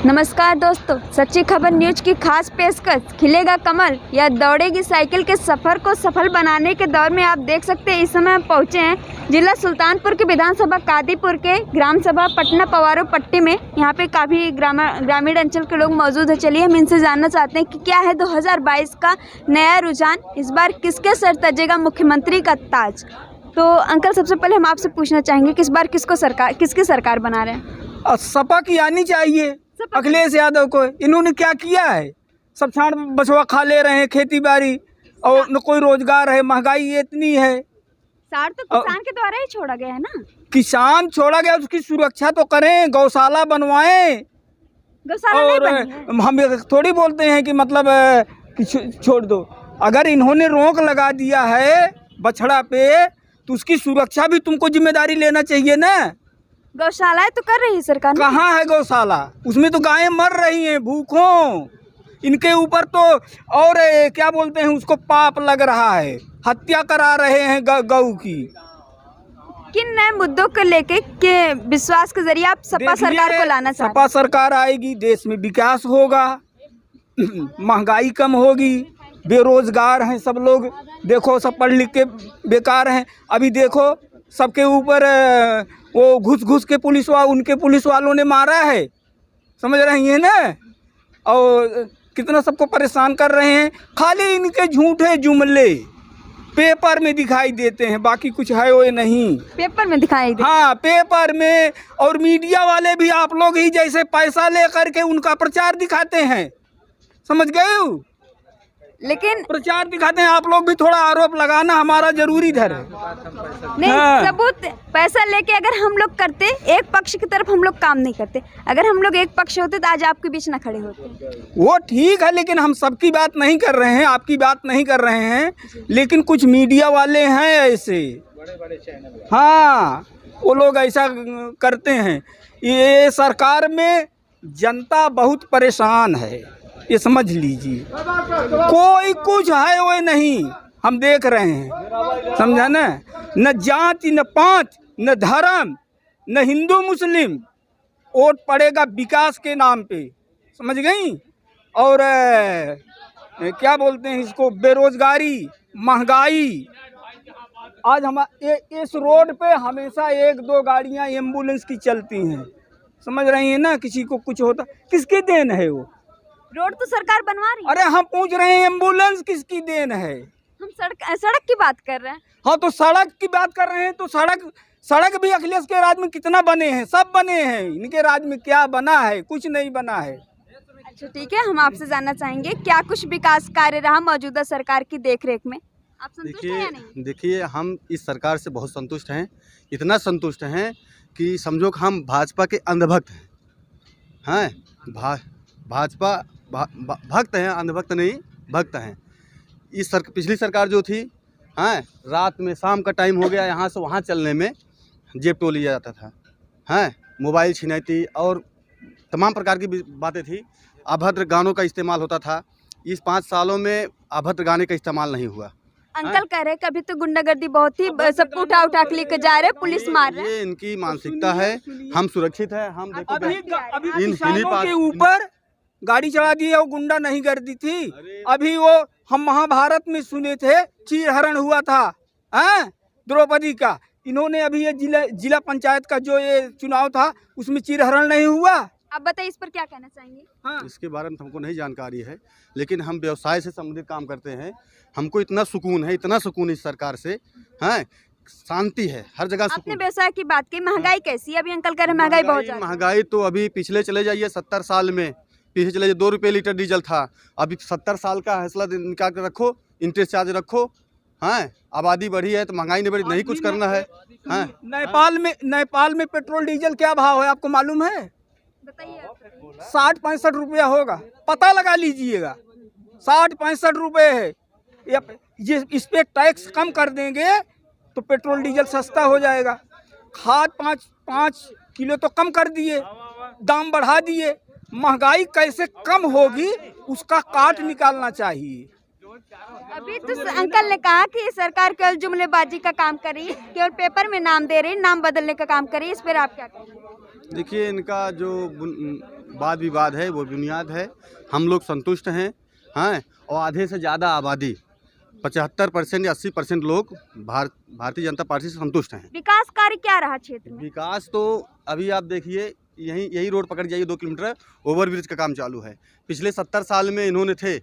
नमस्कार दोस्तों, सच्ची खबर न्यूज की खास पेशकश खिलेगा कमल या दौड़ेगी साइकिल के सफर को सफल बनाने के दौर में आप देख सकते हैं इस समय हम पहुंचे हैं जिला सुल्तानपुर के विधानसभा कादीपुर के ग्राम सभा पटना पवारो पट्टी में। यहाँ पे काफ़ी ग्रामीण अंचल के लोग मौजूद है। चलिए हम इनसे जानना चाहते हैं कि क्या है 2022 का नया रुझान, इस बार किसके सर तजेगा मुख्यमंत्री का ताज। तो अंकल, सबसे पहले हम आपसे पूछना चाहेंगे कि इस बार किसकी सरकार बना रहे हैं? सपा की आनी चाहिए, अखिलेश यादव को। इन्होंने क्या किया है? सब छाड़ बछवा खा ले रहे हैं, खेती बाड़ी और न कोई रोजगार है, महंगाई इतनी है। सार तो किसान के द्वारा ही छोड़ा गया है ना। किसान छोड़ा गया, उसकी सुरक्षा तो करें, गौशाला बनवाएं। गौशाला और नहीं बनी है। हम थोड़ी बोलते हैं कि मतलब कि छोड़ दो। अगर इन्होंने रोक लगा दिया है बछड़ा पे तो उसकी सुरक्षा भी तुमको जिम्मेदारी लेना चाहिए ना। गौशालाएं तो कर रही है सरकार। कहाँ है गौशाला? उसमें तो गायें मर रही हैं भूखों। इनके ऊपर तो और क्या बोलते हैं उसको, पाप लग रहा है, हत्या करा रहे हैं गऊ की। किन नए मुद्दों को लेके के विश्वास के जरिए आप सपा सरकार को लाना चाहते सपा सरकार आएगी, देश में विकास होगा, महंगाई कम होगी, बेरोजगार हैं सब लोग। देखो सब पढ़ लिख के बेकार हैं। अभी देखो सबके ऊपर वो घुस के उनके पुलिस वालों ने मारा है, समझ रही हैं ना। और कितना सबको परेशान कर रहे हैं। खाली इनके झूठे जुमले पेपर में दिखाई देते हैं, बाकी कुछ है वो नहीं। पेपर में दिखाई दे। हाँ, पेपर में। और मीडिया वाले भी आप लोग ही जैसे पैसा ले करके उनका प्रचार दिखाते हैं, समझ गए हो? लेकिन प्रचार दिखाते हैं। आप लोग भी थोड़ा आरोप लगाना हमारा जरूरी इधर है। नहीं, हाँ। सबूत पैसा लेके अगर हम लोग करते, एक पक्ष की तरफ हम लोग काम नहीं करते। अगर हम लोग एक पक्ष होते तो आज आपके बीच ना खड़े होते। वो ठीक है, लेकिन हम सबकी बात नहीं कर रहे हैं, आपकी बात नहीं कर रहे हैं। लेकिन कुछ मीडिया वाले हैं ऐसे, हाँ, वो लोग ऐसा करते हैं। ये सरकार में जनता बहुत परेशान है, ये समझ लीजिए। कोई कुछ है वो नहीं, हम देख रहे हैं, समझा ना। न जाति, न पांच, न धर्म, न हिंदू मुस्लिम। वोट पड़ेगा विकास के नाम पे, समझ गई। और क्या बोलते हैं इसको, बेरोजगारी, महंगाई। आज हम इस रोड पे हमेशा 1-2 गाड़ियां एम्बुलेंस की चलती हैं, समझ रही हैं ना। किसी को कुछ होता, किसकी देन है वो? रोड तो सरकार बनवा रही है। अरे हम पूछ रहे हैं एम्बुलेंस किसकी देन है? हम सड़क की बात कर रहे हैं। हाँ, तो सड़क की बात कर रहे हैं तो सड़क भी अखिलेश के राज में कितना बने हैं? सब बने हैं। इनके राज में क्या बना है? कुछ नहीं बना है। अच्छा ठीक है, हम आपसे जानना चाहेंगे क्या कुछ विकास कार्य रहा मौजूदा सरकार की देखरेख में? आप संतुष्ट हैं या नहीं? देखिए, हम इस सरकार से बहुत संतुष्ट हैं। इतना संतुष्ट हैं कि समझो कि हम भाजपा के अंधभक्त हैं। भाजपा भक्त हैं, अंधभक्त नहीं, भक्त हैं। पिछली सरकार जो थी, हाँ, रात में शाम का टाइम हो गया, यहाँ से वहाँ चलने में जेब टोल लिया जाता था, हाँ, मोबाइल छिनैती और तमाम प्रकार की बातें थी। अभद्र गानों का इस्तेमाल होता था। इस 5 सालों में अभद्र गाने का इस्तेमाल नहीं हुआ। अंकल कह रहे कभी तो गुंडागर्दी बहुत ही, सबको उठा के लेकर जा रहे, पुलिस मार रहे। ये इनकी मानसिकता है। हम सुरक्षित है। हम देखो अभी किसानों के ऊपर गाड़ी चढ़ा दी है, वो गुंडा नहीं गर्दी थी। अभी वो हम महाभारत में सुने थे, चीरहरण हुआ था, हाँ, द्रौपदी का। इन्होंने अभी ये जिला पंचायत का जो ये चुनाव था उसमें चीरहरण नहीं हुआ। आप बताइए इस पर क्या कहना चाहेंगे? हाँ। इसके बारे में हमको नहीं जानकारी है, लेकिन हम व्यवसाय से संबंधित काम करते हैं। हमको इतना सुकून है, इतना सुकून इस सरकार से, हाँ, शांति है हर जगह। आपने व्यवसाय की बात की, महंगाई कैसी है? अभी अंकल कह रहे महंगाई बहुत ज्यादा। महंगाई तो अभी पिछले चले जाइए 70 साल में, पीछे चले जाइए 2 रुपये लीटर डीजल था। अभी 70 साल का फैसला निकाल कर रखो, इंटरेस्ट चार्ज रखो, हाँ, आबादी बढ़ी है तो महंगाई नहीं बढ़ी, नहीं कुछ करना है। हाँ, नेपाल में पेट्रोल डीजल क्या भाव है आपको मालूम है? बताइए। 60-65 रुपया होगा, पता लगा लीजिएगा। 60-65 रुपये है। ये इस पे टैक्स कम कर देंगे तो पेट्रोल डीजल सस्ता हो जाएगा। खाद 5 किलो तो कम कर दिए, दाम बढ़ा दिए। महंगाई कैसे कम होगी उसका काट निकालना चाहिए। अभी तो अंकल ने कहा कि सरकार केवल जुमलेबाजी का काम कर रही है, केवल पेपर में नाम दे रही है, नाम बदलने का काम कर रही है। इस पर आप क्या कहेंगे? देखिए, इनका जो वाद विवाद है वो बुनियाद है। हम लोग संतुष्ट हैं, हाँ, और आधे से ज़्यादा आबादी 75% या 80% लोग भारतीय जनता पार्टी से संतुष्ट हैं। विकास कार्य क्या रहा क्षेत्र में? विकास तो अभी आप देखिए, यही रोड पकड़ जाइए 2 किलोमीटर, ओवरब्रिज का काम चालू है। पिछले 70 साल में इन्होंने थे,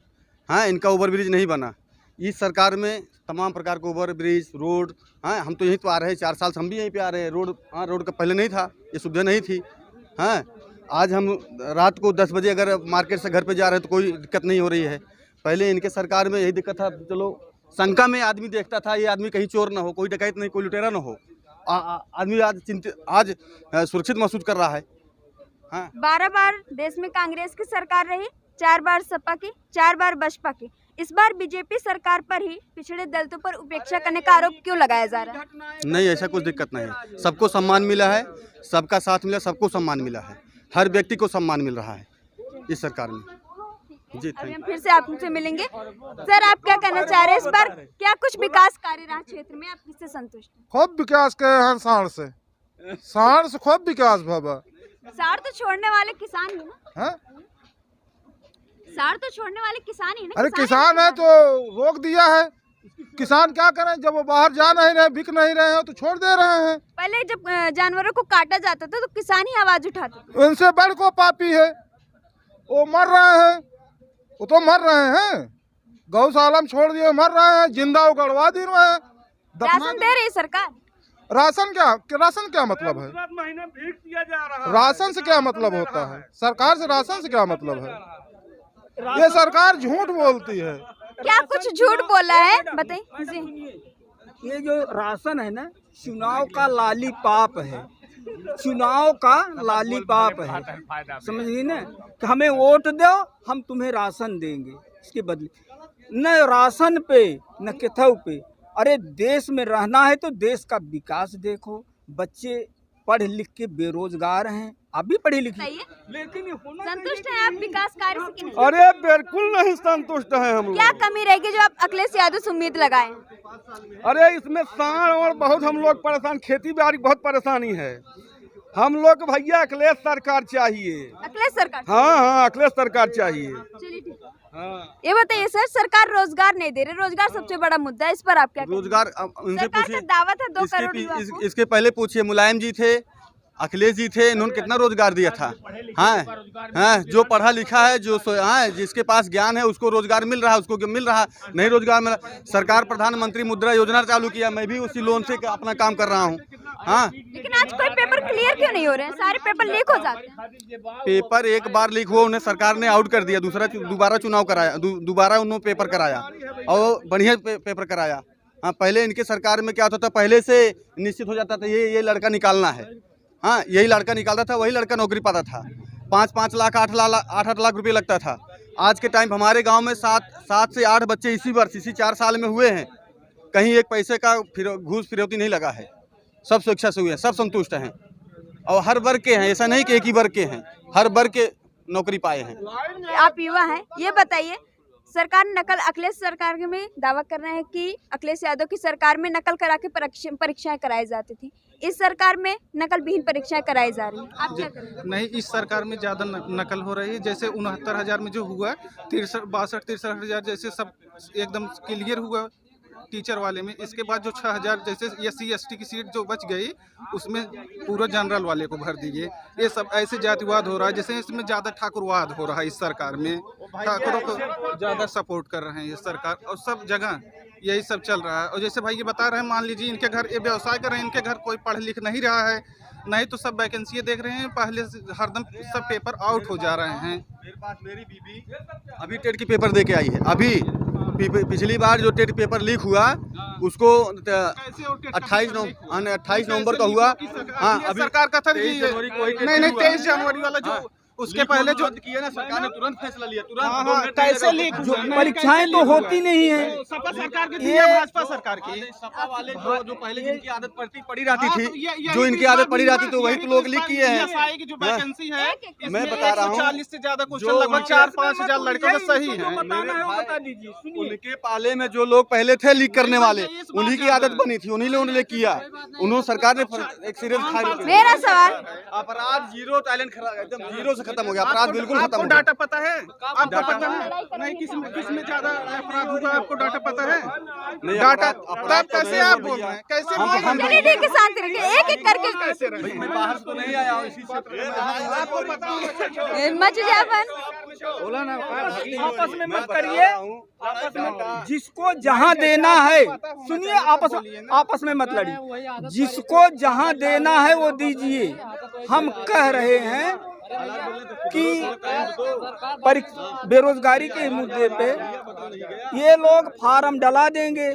हाँ, इनका ओवरब्रिज नहीं बना। इस सरकार में तमाम प्रकार के ओवरब्रिज, रोड, हाँ, हम तो यहीं तो आ रहे हैं, 4 साल से हम भी यहीं पे आ रहे हैं। रोड, हाँ, रोड का पहले नहीं था, ये सुविधा नहीं थी। हाँ, आज हम रात को 10 बजे अगर मार्केट से घर पे जा रहे हैं तो कोई दिक्कत नहीं हो रही है। पहले इनके सरकार में यही दिक्कत था, चलो शंका में आदमी देखता था, ये आदमी कहीं चोर ना हो, कोई डकैत नहीं, कोई लुटेरा ना हो। आदमी आज सुरक्षित महसूस कर रहा है। हाँ, 12 बार देश में कांग्रेस की सरकार रही, 4 बार सपा की, 4 बार बसपा की। इस बार बीजेपी सरकार पर ही पिछड़े दलितों पर उपेक्षा करने का आरोप क्यों लगाया जा रहा है? नहीं, ऐसा कुछ दिक्कत नहीं है। सबको सम्मान मिला है, सबका साथ मिला, सबको सम्मान मिला है, हर व्यक्ति को सम्मान मिल रहा है इस सरकार में। जी, अभी हम फिर से आपसे मिलेंगे। सर, आप क्या कहना चाह रहे हैं? इस बार क्या कुछ विकास कार्य रहा क्षेत्र में? आप किससे संतुष्ट हैं? खूब विकास के हैं साढ़ से खूब विकास बाबा। सार तो छोड़ने वाले किसान ही ना? हैं? सार तो छोड़ने वाले किसान ही ना? अरे किसान है तो रोक दिया है। किसान क्या करें, जब वो बाहर जा नहीं रहे, बिक नहीं रहे हैं तो छोड़ दे रहे हैं। पहले जब जानवरों को काटा जाता था तो किसान ही आवाज उठाते थे। उनसे बड़ को पापी है, वो मर रहे हैं, वो तो मर रहे हैं, गौशाला में छोड़ दिए, मर रहे हैं, जिंदा उगड़वा दे रहे हैं। राशन दे रही सरकार। राशन क्या मतलब है? महीना भीख दिया जा रहा। राशन से क्या मतलब होता है? सरकार से राशन से क्या मतलब है? ये सरकार झूठ बोलती है। क्या कुछ झूठ बोला है, बताइए जी। ये जो राशन है ना, चुनाव का लालीपाप है, चुनाव का लालीपाप है, समझिए ना, कि हमें वोट दो, हम तुम्हें राशन देंगे, इसके बदले न राशन पे न किथौ पे। अरे देश में रहना है तो देश का विकास देखो। बच्चे पढ़ लिख के बेरोजगार हैं, आप भी पढ़े लिखे, लेकिन संतुष्ट हैं आप विकास कार्य से कि नहीं? अरे बिल्कुल नहीं संतुष्ट हैं हम लोग। क्या कमी रहेगी जो आप अखिलेश यादव से उम्मीद लगाए? अरे इसमें साण और बहुत हम लोग परेशान, खेती बाड़ी बहुत परेशानी है हम लोग। भैया अखिलेश सरकार चाहिए। अखिलेश सरकार? हाँ, अखिलेश सरकार चाहिए। चलिए ठीक है। ये बताइए सर, सरकार रोजगार नहीं दे रही, रोजगार सबसे बड़ा मुद्दा है, इस पर आप क्या कहेंगे? रोजगार उनसे सरकार का दावा था 2 करोड़ युवा को। इसके पहले पूछिए, मुलायम जी थे, अखिलेश जी थे, इन्होंने कितना रोजगार दिया था? हाँ, हाँ, जो पढ़ा लिखा है, जो हाँ, जिसके पास ज्ञान है उसको रोजगार मिल रहा है, उसको मिल रहा नहीं रोजगार मिला। सरकार प्रधानमंत्री मुद्रा योजना चालू किया, मैं भी उसी लोन से अपना काम कर रहा हूँ। हाँ, लेकिन आज कोई पेपर क्लियर क्यों नहीं हो रहे हैं? सारे पेपर लीक हो जाते हैं। पेपर एक बार लीक हुआ, उन्हें सरकार ने आउट कर दिया, दोबारा चुनाव कराया, दोबारा उन्होंने पेपर कराया और बढ़िया पेपर कराया। हाँ, पहले इनके सरकार में क्या होता था, पहले से निश्चित हो जाता था ये लड़का निकालना है। हाँ, यही लड़का निकालता था, वही लड़का नौकरी पाता था। 5-5 लाख 8 लाख रुपये लगता था। आज के टाइम हमारे गांव में 7 से 8 बच्चे इसी वर्ष, इसी 4 साल में हुए हैं। कहीं एक पैसे का घूस फिरौती नहीं लगा है, सब स्वेच्छा से हुए हैं, सब संतुष्ट हैं और हर वर्ग के हैं, ऐसा नहीं कि एक ही वर्ग के हैं, हर वर्ग के नौकरी पाए हैं। आप युवा हैं, ये बताइए, सरकार नकल, अखिलेश सरकार में दावा कर रहे हैं कि अखिलेश यादव की सरकार में नकल करा के परीक्षाएं कराई जाती थी, इस सरकार में नकल विहीन परीक्षाएं कराई जा रही हैं, आप क्या करेंगे? नहीं, इस सरकार में ज़्यादा नकल हो रही है। जैसे 69,000 में जो हुआ, 63 हजार जैसे सब एकदम क्लियर हुआ टीचर वाले में। इसके बाद जो 6,000 जैसे SC/ST की सीट जो बच गई, उसमें पूरा जनरल वाले को भर दीजिए। ये सब ऐसे जातिवाद हो रहा है, जैसे इसमें ज़्यादा ठाकुरवाद हो रहा है। इस सरकार में ठाकुरों को ज़्यादा सपोर्ट कर रहे हैं ये सरकार, और सब जगह यही सब चल रहा है। और जैसे भाई ये बता रहे हैं, मान लीजिए इनके घर ये व्यवसाय कर रहे हैं, इनके घर कोई पढ़ लिख नहीं रहा है, नहीं तो सब वैकेंसी देख रहे हैं, पहले हरदम सब पेपर आउट हो जा रहे हैं। मेरी बीबी अभी टेट की पेपर दे के आई है। अभी पिछली बार जो टेट पेपर लीक हुआ उसको 28 नवंबर का हुआ। हाँ, अभी सरकार का था, नहीं 23 जनवरी वाला जो उसके पहले जो किया ना, सरकार ने तुरंत फैसला लिया, कैसे लीक परीक्षाएं तो होती नहीं है। सपा सरकार की थी या भाजपा सरकार की? सपा वाले जो पहले जिनकी आदत पड़ी रहती थी, जो इनकी आदत पड़ी रहती तो वही तो लोग लीक किए हैं। की जो वैकेंसी है, मैं बता रहा हूँ, 140 से ज्यादा क्वेश्चन, लगभग 4-5 हजार लड़कों का सही है। दीजिए, उनके पाले में जो लोग पहले थे लीक करने वाले, उन्हीं की आदत बनी थी, उन्हीं लोगों ने किया। उन्होंने सरकार ने एक सीरियस मेरा सवाल, अपराध जीरो, टैलेंट एकदम जीरो से खत्म हो गया, अपराध बिल्कुल खत्म आपको हो गया। डाटा पता है? आपको पता है? नहीं, किसमें ज्यादा अपराध हुआ आपको डाटा पता है? नहीं, डाटा अपराध तब तो कैसे नहीं आप है बोल रहे हैं? कैसे हम- बोल रहे हैं? चलिए ठीक है, शांति रखिए, एक एक करके कैसे रहे? मैं बाहर से तो नहीं आया हूँ इसी क्षेत्र में। आपको पता होगा। मचुजावन बोला ना आपस में मत करिए, आपस में जिसको जहाँ देना है, सुनिए, आपस में मत लड़िए, जिसको जहाँ देना है वो दीजिए। हम कह रहे हैं कि बेरोजगारी के मुद्दे पे ये लोग फार्म डला देंगे,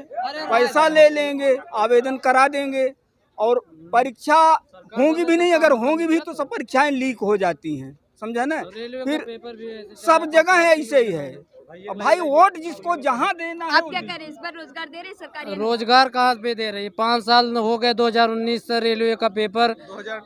पैसा ले लेंगे, आवेदन करा देंगे और परीक्षा होंगी भी नहीं, अगर होंगी भी तो सब परीक्षाएं लीक हो जाती हैं, समझा ना। फिर सब जगह है, ऐसे ही है। अब भाई वोट जिसको जहाँ देना है आप क्या करें, इस बार रोजगार दे रहे सरकारी? रोजगार कहाँ पे दे रही है? 5 साल हो गए, 2019 से रेलवे का पेपर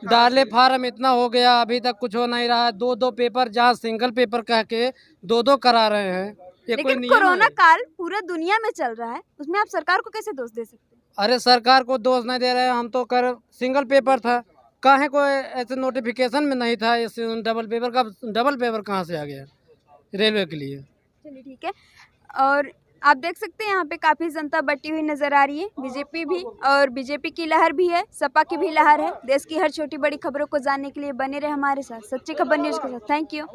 डाले, फार्म इतना हो गया, अभी तक कुछ हो नहीं रहा है। 2 पेपर जहाँ सिंगल पेपर कह के 2 करा रहे हैं। ये कोई लेकिन नियम कोरोना है? काल पूरा दुनिया में चल रहा है, उसमें आप सरकार को कैसे दोष दे सकते हैं? अरे सरकार को दोष नहीं दे रहे हैं हम तो, कर सिंगल पेपर था, काहे कोई ऐसे नोटिफिकेशन में नहीं था। डबल पेपर कहाँ से आ गया रेलवे के लिए? चलिए ठीक है। और आप देख सकते हैं यहाँ पे काफ़ी जनता बटी हुई नज़र आ रही है, बीजेपी भी, और बीजेपी की लहर भी है, सपा की भी लहर है। देश की हर छोटी बड़ी खबरों को जानने के लिए बने रहे हमारे साथ सच्ची खबर न्यूज़ के साथ। Thank you.